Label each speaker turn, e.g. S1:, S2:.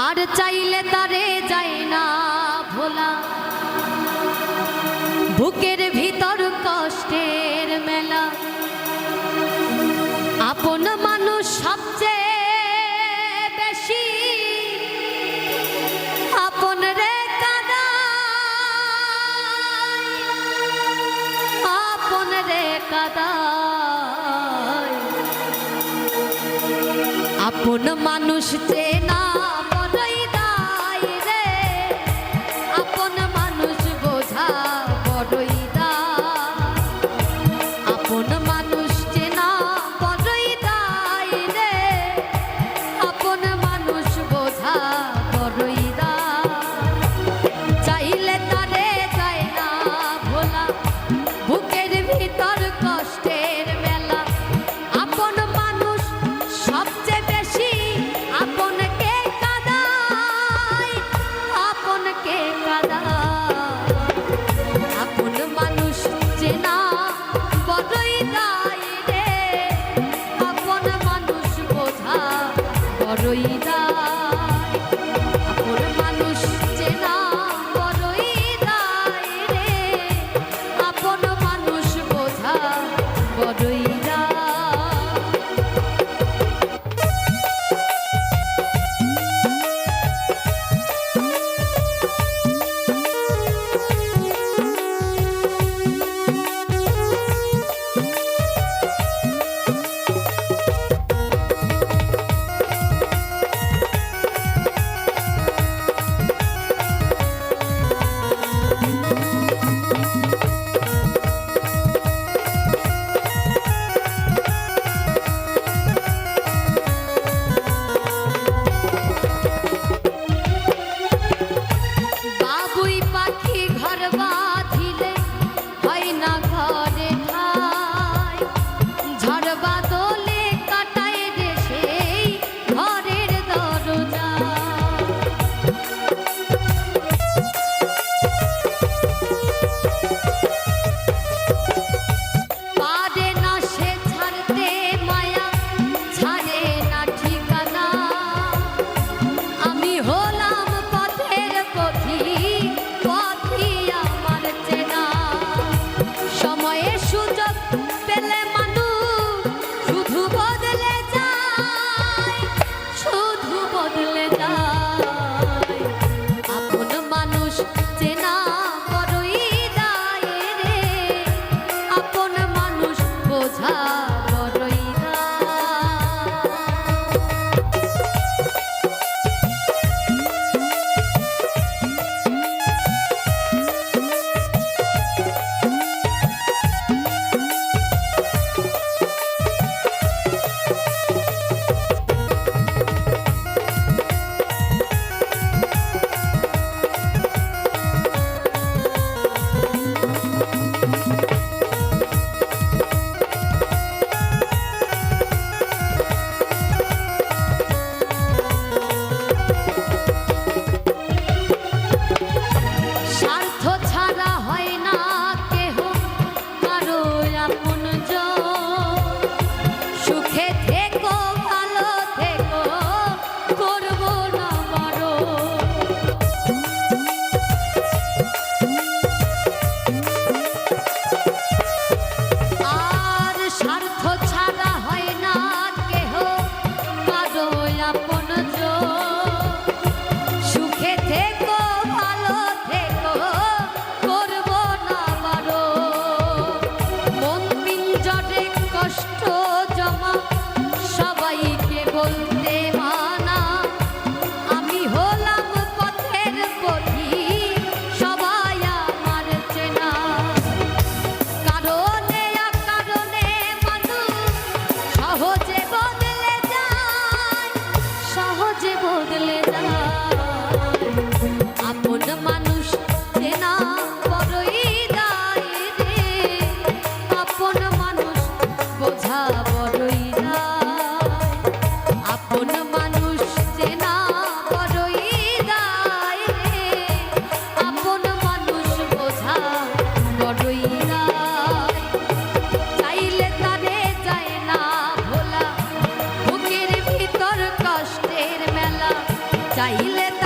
S1: আর চাইলে তারে যায় না ভোলা, বুকের ভিতর কষ্টের মেলা। আপন মানুষ সবচেয়ে বেশি আপন রে কাদায়, আপন রে কাদায়। আপন মানুষ চেনা বড়ই দায় রে, আপন মানুষ বোঝা বড়ই দায়। আপন মানুষ চেনা বড়ই দায় রে, আপন মানুষ বোঝা বড়ই দায়। চাইলে তারে যায় না ভোলা, বুকের ভিতর কষ্টের মেলা। আপন মানুষ সবচেয়ে বেশি আপনকে কাদায়, আপনকে কাদায়। আপন মানুষ চেনা বড়ই দায় রে, আপন মানুষ বোঝা বড়ই দায়। আপন মানুষ চেনা বড়ই দায় রে, আপন মানুষ বোঝা বড়ই দায়। বাবুই পাখি ঘর বাঁধিলে হয় না ঘরে ঠাই, ঝড় বাদলে কাটায় রে সেই ঘরের দরজা। পারে না সে ছাড়তে মায়া, ছাড়ে না ঠিকানা। আমি হলাম পথের পথিক, পথই আমার চেনা। সময়ে সুযোগ পেলে মানুষ শুধু বদলে যায়, শুধু বদলে যায়। আপন মানুষ চেনা বড়ই দায় রে, আপন মানুষ বোঝা বড়ই দায়। স্বার্থ ছাড়া হয় না কেহ কারো আপনজন। সুখে থেকো ভালো থেকো, করব না বারণ। আর স্বার্থ ছাড়া হয় না কেহ কারো আপনজন। সুখে থেকো ভালো থেকো, করব না বারণ। মন পিঞ্জরে কষ্ট জমা, সবাইকে বলতে মানা। আমি হলাম পথের পথিক, সবাই আমার চেনা। কারণে অকারণে মানুষ সহজে বদলে যায়, সহজে বদলে যায়। আপন মানুষ চেনা বড়ই দায় রে, আপন মানুষ বোঝা বড়ই দায়। আপন মানুষ চেনা বড়ই দায় রে, আপন মানুষ বোঝা বড়ই দায়। চাইলে তারে যায় না ভোলা, বুকের ভিতর কষ্টের মেলা। চাইলে